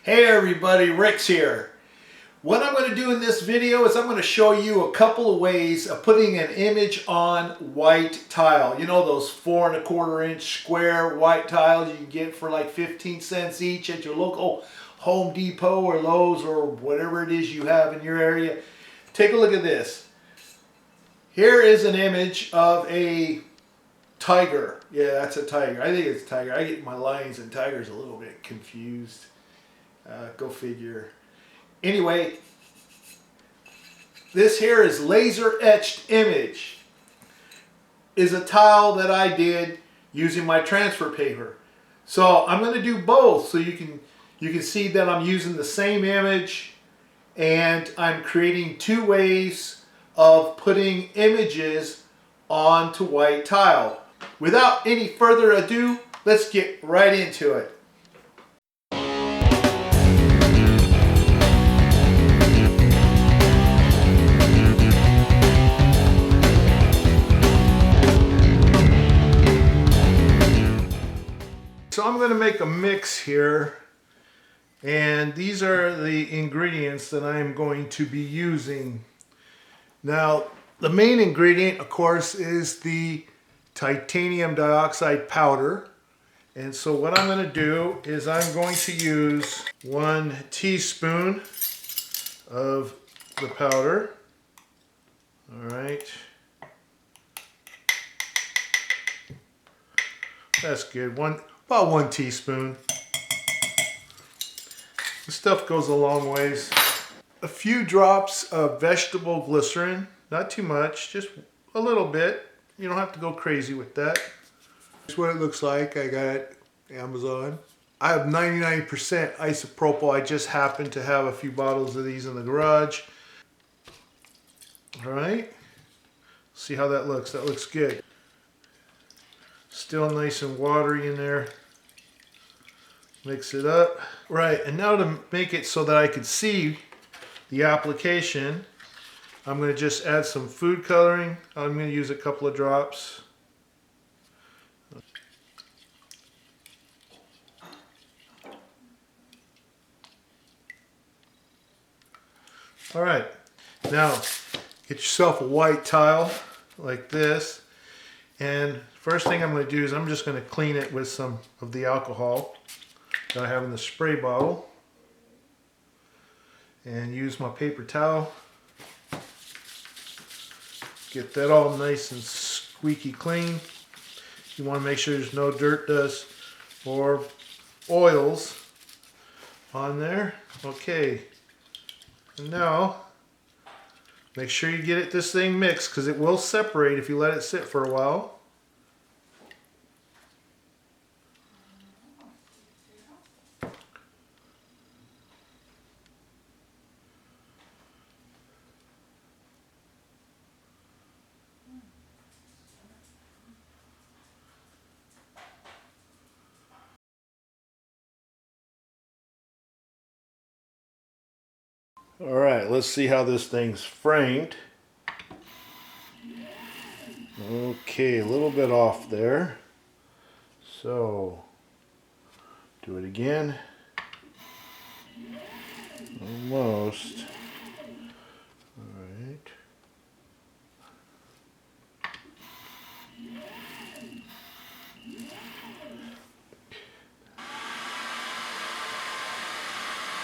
Hey everybody, Rix here. What I'm going to do in this video is I'm going to show you a couple of ways of putting an image on white tile. You know those 4 1/4 inch square white tiles you can get for like 15 cents each at your local Home Depot or Lowe's or whatever it is you have in your area. Take a look at this. Here is an image of a tiger. Yeah, that's a tiger. I think it's a tiger. I get my lions and tigers a little bit confused. Go figure. Anyway, this here is laser etched image. Is a tile that I did using my transfer paper. So I'm going to do both so you can see that I'm using the same image and I'm creating two ways of putting images onto white tile. Without any further ado, let's get right into it. So I'm going to make a mix here, and these are the ingredients that I'm going to be using. Now, the main ingredient, of course, is the titanium dioxide powder. And so what I'm going to do is I'm going to use 1 teaspoon of the powder. All right. That's good. About 1 teaspoon. This stuff goes a long ways. A few drops of vegetable glycerin, not too much, just a little bit. You don't have to go crazy with that. Here's what it looks like. I got it Amazon. I have 99% isopropyl. I just happen to have a few bottles of these in the garage. All right. See how that looks. That looks good. Still nice and watery in there. Mix it up. Right, and now to make it so that I can see the application, I'm going to just add some food coloring. I'm going to use a couple of drops. All right, now get yourself a white tile like this. And first thing I'm going to do is I'm just going to clean it with some of the alcohol that I have in the spray bottle. And use my paper towel. Get that all nice and squeaky clean. You want to make sure there's no dirt, dust, or oils on there. Okay. And now, make sure you get this thing mixed because it will separate if you let it sit for a while. All right, let's see how this thing's framed. Okay, a little bit off there. So, do it again. Almost. All right.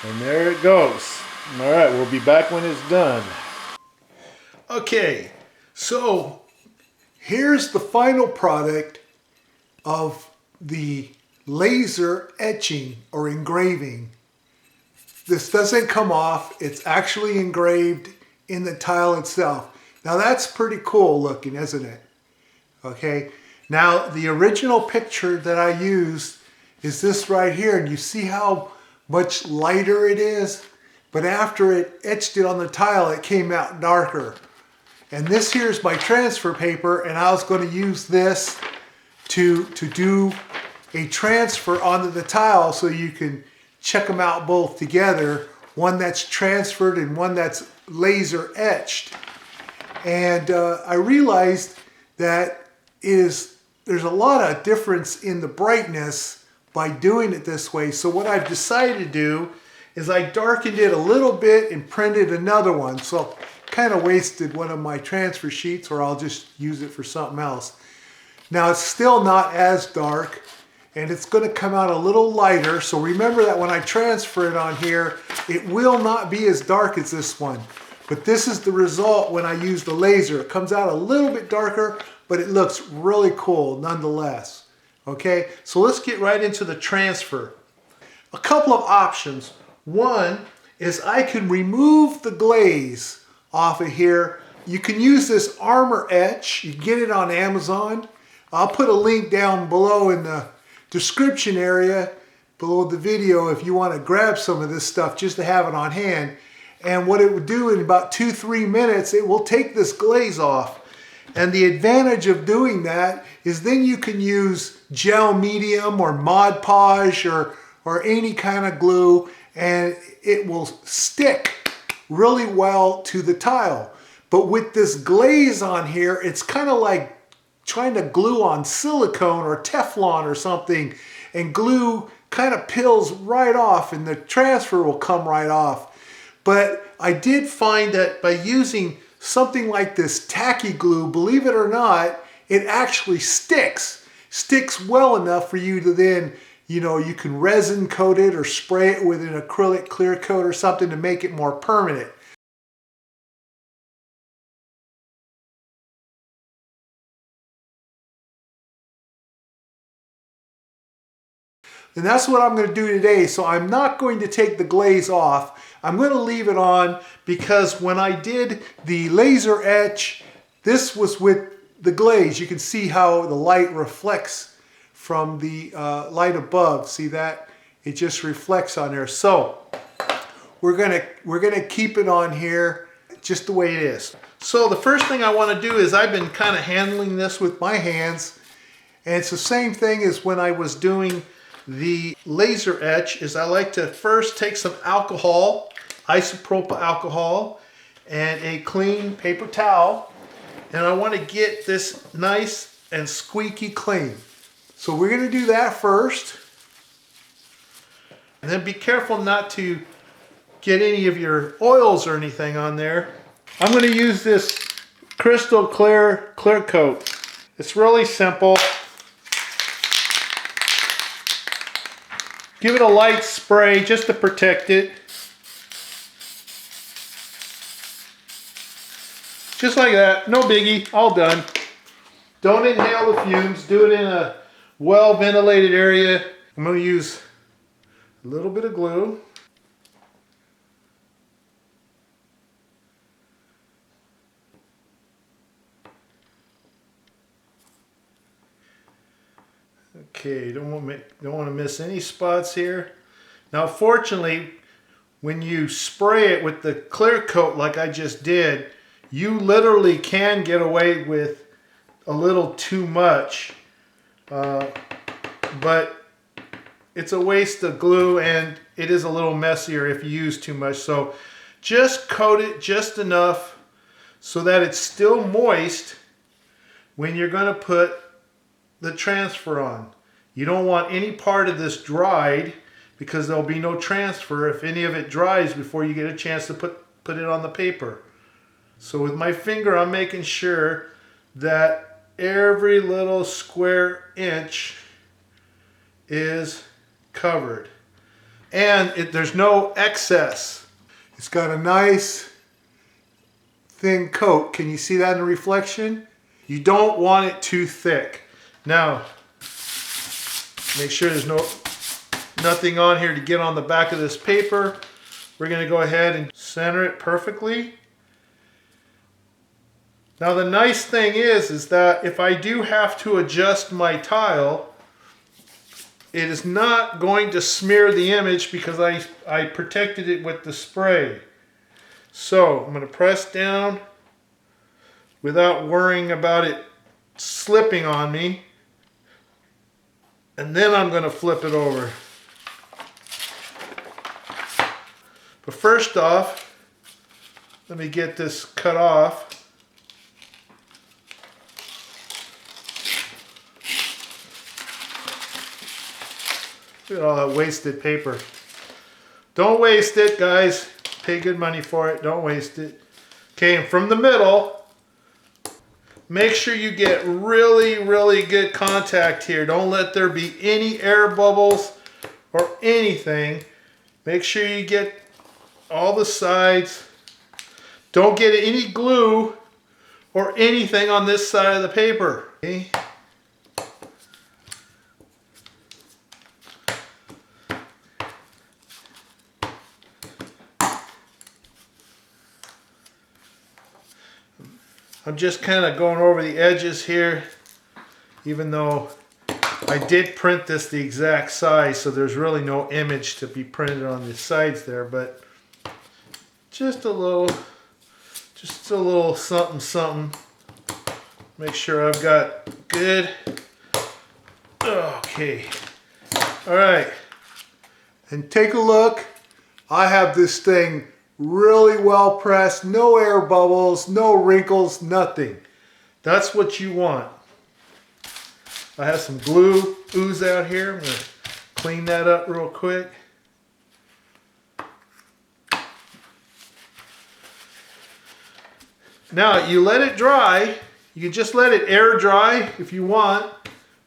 And there it goes. All right, we'll be back when it's done. Okay, so here's the final product of the laser etching or engraving. This doesn't come off. It's actually engraved in the tile itself. Now that's pretty cool looking, isn't it? Okay, now the original picture that I used is this right here, and you see how much lighter it is? But after it etched it on the tile, it came out darker. And this here is my transfer paper, and I was going to use this to do a transfer onto the tile so you can check them out both together. One that's transferred and one that's laser etched. And I realized that there's a lot of difference in the brightness by doing it this way. So what I've decided to do is I darkened it a little bit and printed another one. So kind of wasted one of my transfer sheets, or I'll just use it for something else. Now it's still not as dark, and it's going to come out a little lighter. So remember that when I transfer it on here, it will not be as dark as this one. But this is the result when I use the laser. It comes out a little bit darker, but it looks really cool nonetheless. Okay, so let's get right into the transfer. A couple of options. One is I can remove the glaze off of here. You can use this armor etch. You can get it on Amazon. I'll put a link down below in the description area below the video if you want to grab some of this stuff just to have it on hand. And what it would do in about 2-3 minutes, it will take this glaze off. And the advantage of doing that is then you can use gel medium or Mod Podge or any kind of glue, and it will stick really well to the tile. But with this glaze on here, it's kind of like trying to glue on silicone or Teflon or something, and glue kind of peels right off and the transfer will come right off. But I did find that by using something like this tacky glue, believe it or not, it actually sticks well enough for you to then, you can resin coat it or spray it with an acrylic clear coat or something to make it more permanent. And that's what I'm going to do today. So I'm not going to take the glaze off. I'm going to leave it on because when I did the laser etch, this was with the glaze. You can see how the light reflects from the light above. See that? It just reflects on there. So we're gonna keep it on here just the way it is. So the first thing I want to do is I've been kind of handling this with my hands, and it's the same thing as when I was doing the laser etch. Is I like to first take some alcohol, isopropyl alcohol, and a clean paper towel, and I want to get this nice and squeaky clean. So we're going to do that first, and then be careful not to get any of your oils or anything on there. I'm going to use this crystal clear coat. It's really simple. Give it a light spray just to protect it. Just like that, no biggie, all done. Don't inhale the fumes, do it in a well-ventilated area. I'm going to use a little bit of glue. Okay, don't want to miss any spots here. Now fortunately, when you spray it with the clear coat like I just did, you literally can get away with a little too much, but it's a waste of glue and it is a little messier if you use too much. So just coat it just enough so that it's still moist when you're going to put the transfer on. You don't want any part of this dried because there'll be no transfer if any of it dries before you get a chance to put it on the paper. So with my finger, I'm making sure that every little square inch is covered and there's no excess. It's got a nice thin coat. Can you see that in the reflection? You don't want it too thick. Now, make sure there's nothing on here to get on the back of this paper. We're going to go ahead and center it perfectly. Now the nice thing is that if I do have to adjust my tile, it is not going to smear the image because I protected it with the spray. So I'm going to press down without worrying about it slipping on me. And then I'm going to flip it over. But first off, let me get this cut off. Look at all that wasted paper. Don't waste it, guys. Pay good money for it. Don't waste it. Okay, and from the middle, make sure you get really, really good contact here. Don't let there be any air bubbles or anything. Make sure you get all the sides. Don't get any glue or anything on this side of the paper. Okay? I'm just kind of going over the edges here, even though I did print this the exact size, so there's really no image to be printed on the sides there, but just a little something something. Make sure I've got good. Okay. All right. And take a look. I have this thing really well pressed, no air bubbles, no wrinkles, nothing. That's what you want. I have some glue ooze out here. I'm going to clean that up real quick. Now you let it dry. You can just let it air dry if you want,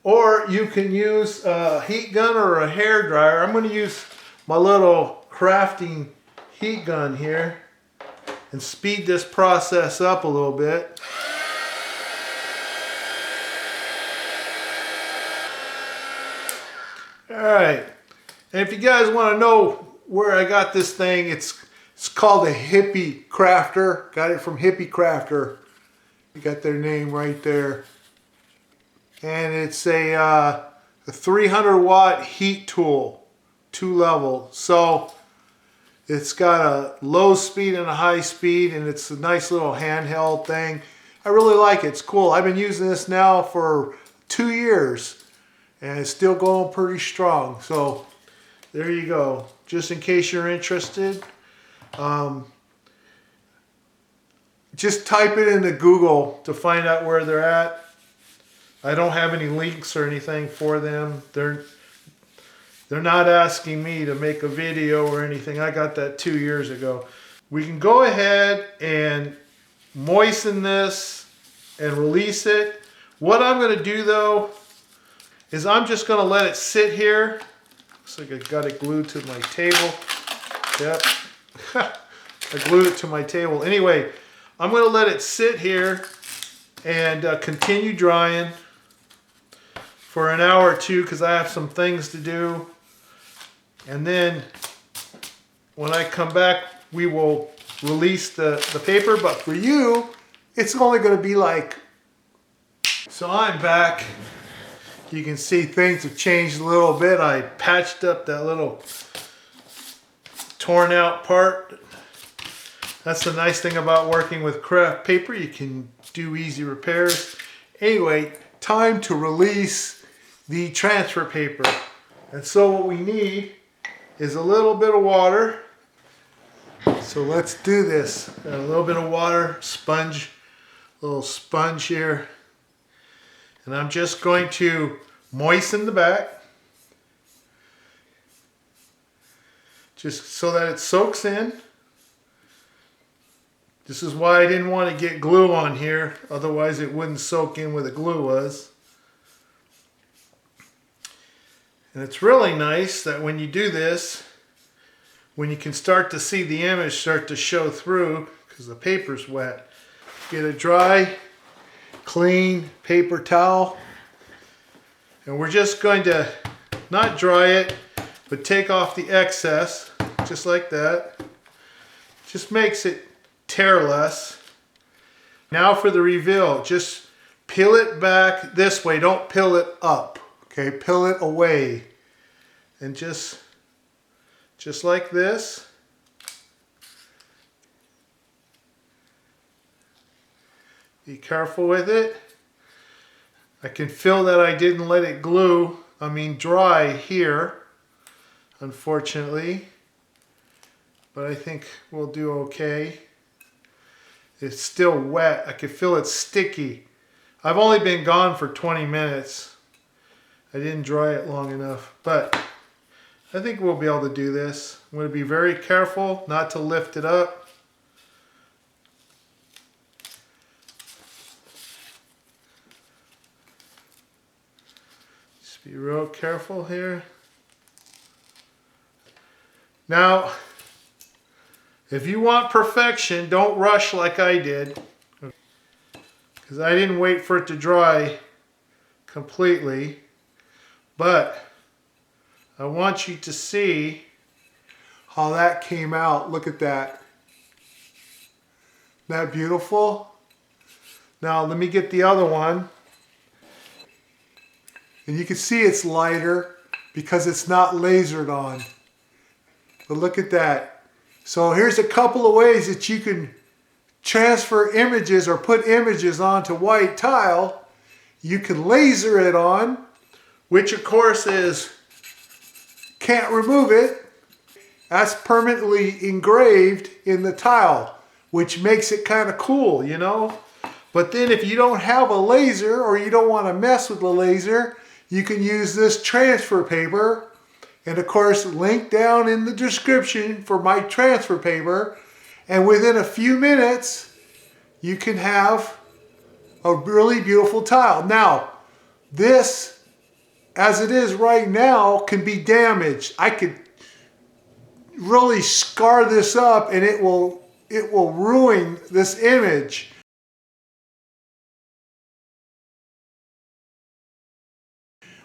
or you can use a heat gun or a hair dryer. I'm going to use my little crafting heat gun here and speed this process up a little bit. Alright, and if you guys want to know where I got this thing, it's called a Hippie Crafter. Got it from Hippie Crafter. You got their name right there. And it's a 300 watt heat tool, 2-level. So it's got a low speed and a high speed, and it's a nice little handheld thing. I really like it. It's cool. I've been using this now for 2 years, and it's still going pretty strong. So there you go. Just in case you're interested, just type it into Google to find out where they're at. I don't have any links or anything for them. They're not asking me to make a video or anything. I got that 2 years ago. We can go ahead and moisten this and release it. What I'm going to do though is I'm just going to let it sit here. Looks like I got it glued to my table. Yep. I glued it to my table. Anyway, I'm going to let it sit here and continue drying for an hour or two because I have some things to do. And then when I come back, we will release the paper. But for you, it's only going to be like... So I'm back. You can see things have changed a little bit. I patched up that little torn out part. That's the nice thing about working with craft paper. You can do easy repairs. Anyway, time to release the transfer paper. And so what we need is a little bit of water. So let's do this. Got a little bit of water, sponge, little sponge here. And I'm just going to moisten the back. Just so that it soaks in. This is why I didn't want to get glue on here. Otherwise it wouldn't soak in where the glue was. And it's really nice that when you do this, when you can start to see the image start to show through because the paper's wet. Get a dry, clean paper towel. And we're just going to not dry it, but take off the excess, just like that. Just makes it tear less. Now for the reveal, just peel it back this way, don't peel it up, okay? Peel it away. And just like this. Be careful with it. I can feel that I didn't let it dry here, unfortunately. But I think we'll do okay. It's still wet. I can feel it sticky. I've only been gone for 20 minutes. I didn't dry it long enough, but I think we'll be able to do this. I'm going to be very careful not to lift it up. Just be real careful here. Now, if you want perfection, don't rush like I did, because I didn't wait for it to dry completely, but I want you to see how that came out. Look at that. Isn't that beautiful? Now let me get the other one. And you can see it's lighter because it's not lasered on. But look at that. So here's a couple of ways that you can transfer images or put images onto white tile. You can laser it on, which of course is, can't remove it. That's permanently engraved in the tile, which makes it kind of cool, you know? But then if you don't have a laser or you don't want to mess with the laser, you can use this transfer paper. And of course, link down in the description for my transfer paper. And within a few minutes, you can have a really beautiful tile. Now, this, as it is right now, can be damaged. I could really scar this up and it will ruin this image.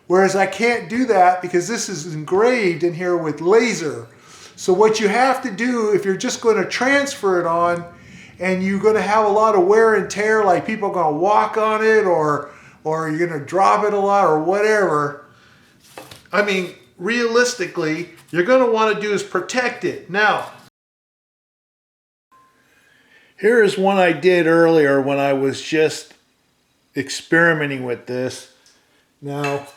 Whereas I can't do that because this is engraved in here with laser. So what you have to do, if you're just going to transfer it on and you're going to have a lot of wear and tear, like people are going to walk on it or you're going to drop it a lot or whatever, I mean, realistically, you're going to want to do is protect it. Now, here is one I did earlier when I was just experimenting with this. Now,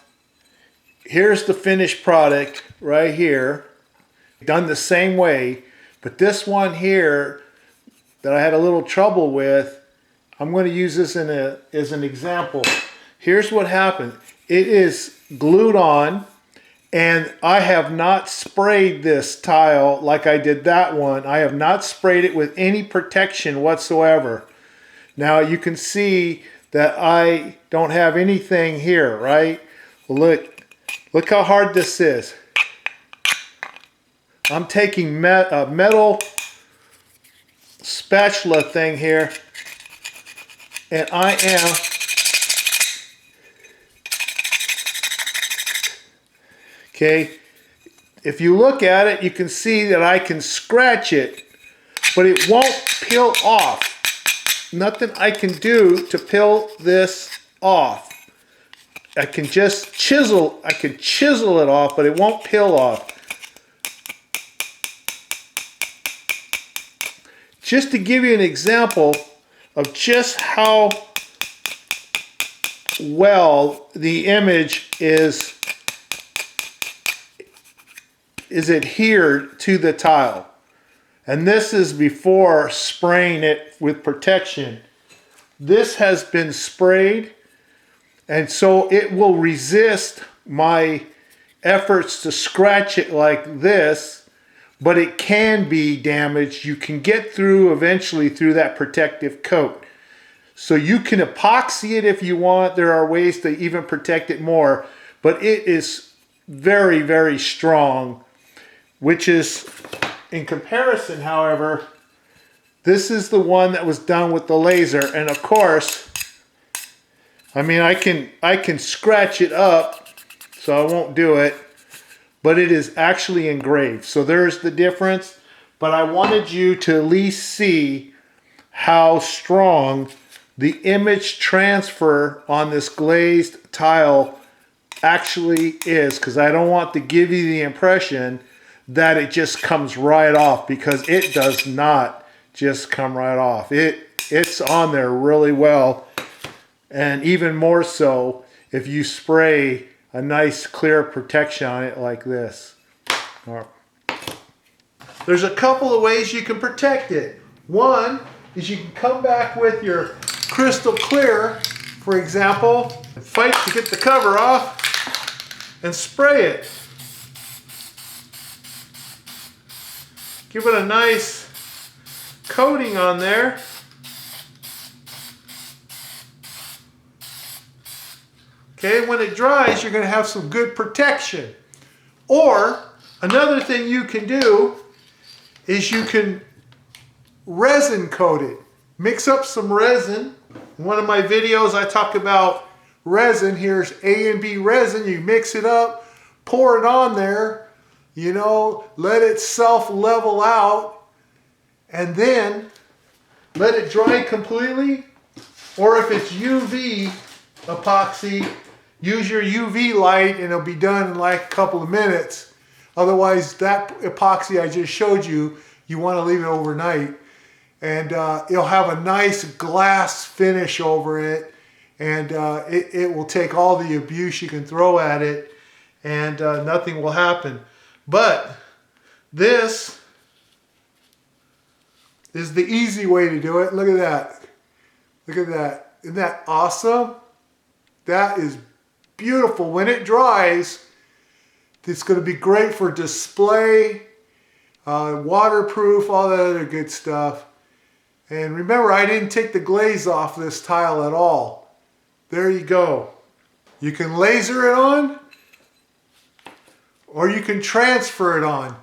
here's the finished product right here, done the same way, but this one here that I had a little trouble with, I'm going to use this as an example. Here's what happened. It is glued on, and I have not sprayed this tile like I did that one. I have not sprayed it with any protection whatsoever. Now you can see that I don't have anything here, right? Look how hard this is. I'm taking a metal spatula thing here, and I am okay. If you look at it, you can see that I can scratch it, but it won't peel off. Nothing I can do to peel this off. I can just chisel it off, but it won't peel off. Just to give you an example of just how well the image is adhered to the tile. And this is before spraying it with protection. This has been sprayed, and so it will resist my efforts to scratch it like this, but it can be damaged. You can get through eventually through that protective coat. So you can epoxy it if you want. There are ways to even protect it more, but it is very, very strong, which is, in comparison, however, this is the one that was done with the laser. And of course, I mean, I can scratch it up, so I won't do it, but it is actually engraved. So there's the difference. But I wanted you to at least see how strong the image transfer on this glazed tile actually is, because I don't want to give you the impression that it just comes right off, because it does not just come right off. It's on there really well. And even more so if you spray a nice clear protection on it like this. All right. There's a couple of ways you can protect it. One is you can come back with your crystal clear, for example, and fight to get the cover off and spray it. give it a nice coating on there. Okay, when it dries, you're going to have some good protection. Or another thing you can do is you can resin coat it. Mix up some resin. In one of my videos I talk about resin. Here's A and B resin. You mix it up, pour it on there, you know, let it self-level out, and then let it dry completely. Or if it's UV epoxy, use your UV light and it'll be done in like a couple of minutes. Otherwise, that epoxy I just showed you, you want to leave it overnight. And it'll have a nice glass finish over it. And it will take all the abuse you can throw at it and nothing will happen. But this is the easy way to do it. Look at that. Look at that. Isn't that awesome? That is beautiful. When it dries, it's going to be great for display, waterproof, all that other good stuff. And remember, I didn't take the glaze off this tile at all. There you go. You can laser it on, or you can transfer it on.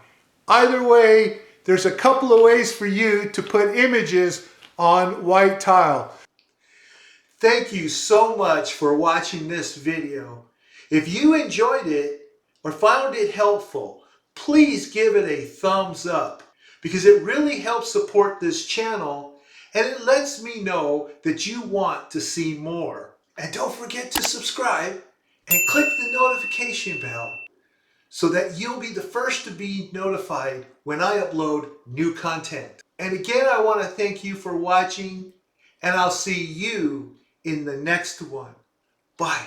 Either way, there's a couple of ways for you to put images on white tile. Thank you so much for watching this video. If you enjoyed it or found it helpful, please give it a thumbs up because it really helps support this channel and it lets me know that you want to see more. And don't forget to subscribe and click the notification bell so that you'll be the first to be notified when I upload new content. And again, I want to thank you for watching, and I'll see you in the next one. Bye.